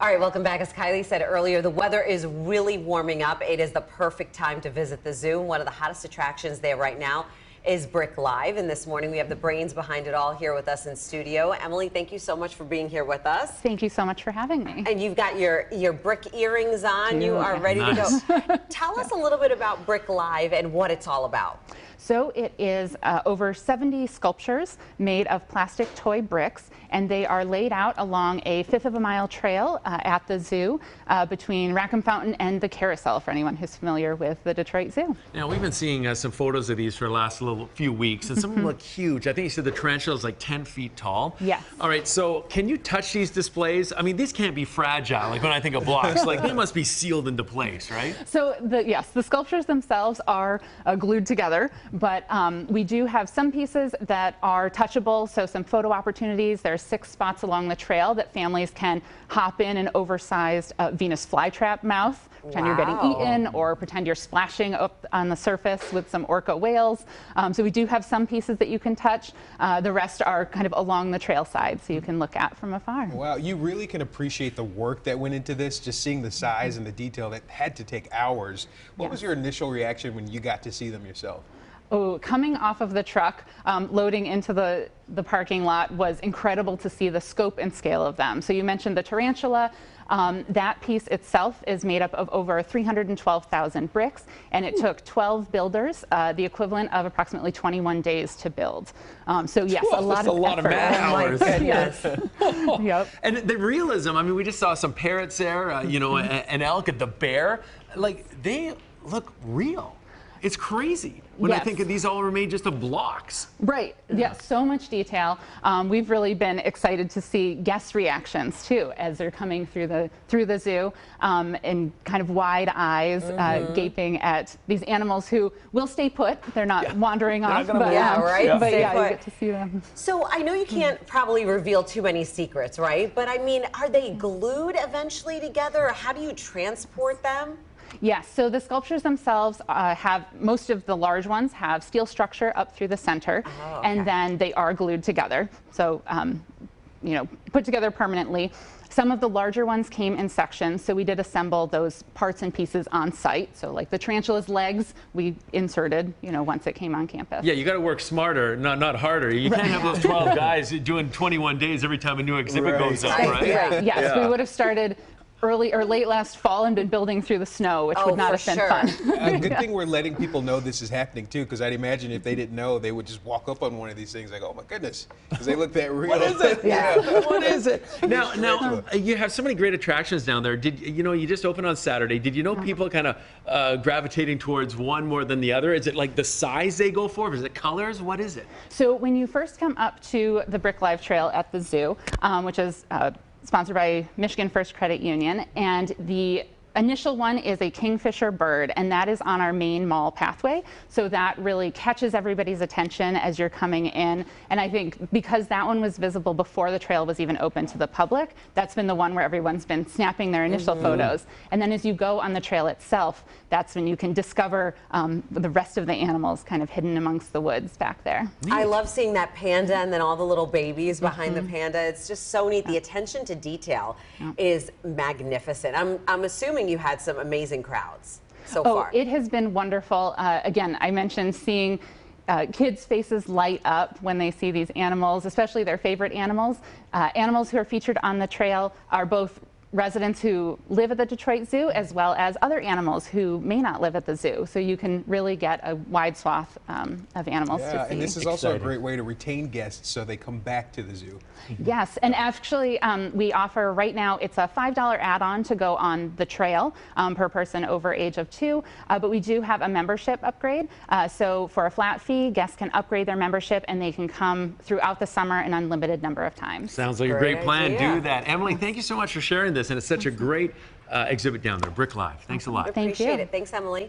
All right, welcome back. As Kylie said earlier, the weather is really warming up. It is the perfect time to visit the zoo. One of the hottest attractions there right now is BRICKLIVE. And this morning we have the brains behind it all here with us in studio. Emily, thank you so much for being here with us. Thank you so much for having me. And you've got your brick earrings on. You are ready to go. Tell us a little bit about BRICKLIVE and what it's all about. So it is over 70 sculptures made of plastic toy bricks, and they are laid out along a 1/5 of a mile trail at the zoo between Rackham Fountain and the Carousel, for anyone who's familiar with the Detroit Zoo. Now, we've been seeing some photos of these for the last few weeks, and some of them look huge. I think you said the tarantula is like 10 feet tall. Yes. All right, so can you touch these displays? I mean, these can't be fragile, like when I think of blocks. Like, they must be sealed into place, right? So, yes, the sculptures themselves are glued together, but we do have some pieces that are touchable, so some photo opportunities. There's 6 spots along the trail that families can hop in an oversized Venus flytrap mouth, pretend you're getting eaten, or pretend you're splashing up on the surface with some orca whales. So we do have some pieces that you can touch. The rest are kind of along the trail side, so you can look at from afar. Wow, you really can appreciate the work that went into this, just seeing the size and the detail that had to take hours. What was your initial reaction when you got to see them yourself? Oh, coming off of the truck, loading into the parking lot was incredible to see the scope and scale of them. So you mentioned the tarantula. That piece itself is made up of over 312,000 bricks, and it took 12 builders, the equivalent of approximately 21 days to build. So yes, a lot of man hours. Yes. Yep. And the realism, I mean, we just saw some parrots there, you know, an elk, the bear. Like, they look real. It's crazy when I think of these all were made just of blocks. Right. Yeah, so much detail. We've really been excited to see guest reactions too as they're coming through the zoo, and kind of wide eyes, gaping at these animals who will stay put. They're not wandering off. But, but you get to see them. So I know you can't probably reveal too many secrets, right? But I mean, are they glued eventually together, or how do you transport them? Yes, so the sculptures themselves most of the large ones have steel structure up through the center, and then they are glued together. So, you know, put together permanently. Some of the larger ones came in sections, so we did assemble those parts and pieces on site. So like the tarantula's legs, we inserted, you know, once it came on campus. Yeah, you got to work smarter, not harder. You can't have those 12 guys doing 21 days every time a new exhibit goes up, right? Yes, we would have started early or late last fall and been building through the snow, which would not have been fun. Good thing we're letting people know this is happening too, because I'd imagine if they didn't know, they would just walk up on one of these things like, oh my goodness, because they look that real. What is it? What is it? Now, you have so many great attractions down there. You just opened on Saturday. Did you know people kind of gravitating towards one more than the other? Is it like the size they go for? Is it colors? What is it? So when you first come up to the BRICKLIVE Trail at the zoo, which is sponsored by Michigan First Credit Union, and the initial one is a kingfisher bird, and that is on our main mall pathway. So that really catches everybody's attention as you're coming in. And I think because that one was visible before the trail was even open to the public, that's been the one where everyone's been snapping their initial photos. And then as you go on the trail itself, that's when you can discover the rest of the animals kind of hidden amongst the woods back there. I love seeing that panda and then all the little babies behind the panda. It's just so neat. The attention to detail is magnificent. I'm assuming you had some amazing crowds so far. It has been wonderful. Again, I mentioned seeing kids' faces light up when they see these animals, especially their favorite animals. Animals who are featured on the trail are both residents who live at the Detroit Zoo as well as other animals who may not live at the zoo. So you can really get a wide swath of animals to see. And this is also a great way to retain guests so they come back to the zoo. Yes, and actually we offer right now, it's a $5 add-on to go on the trail per person over age of 2, but we do have a membership upgrade. So for a flat fee, guests can upgrade their membership and they can come throughout the summer an unlimited number of times. Sounds like a great plan. Do that. Emily, thank you so much for sharing this, and it's such a great exhibit down there, BRICKLIVE. Thanks a lot. Appreciate it. Thanks, Emily.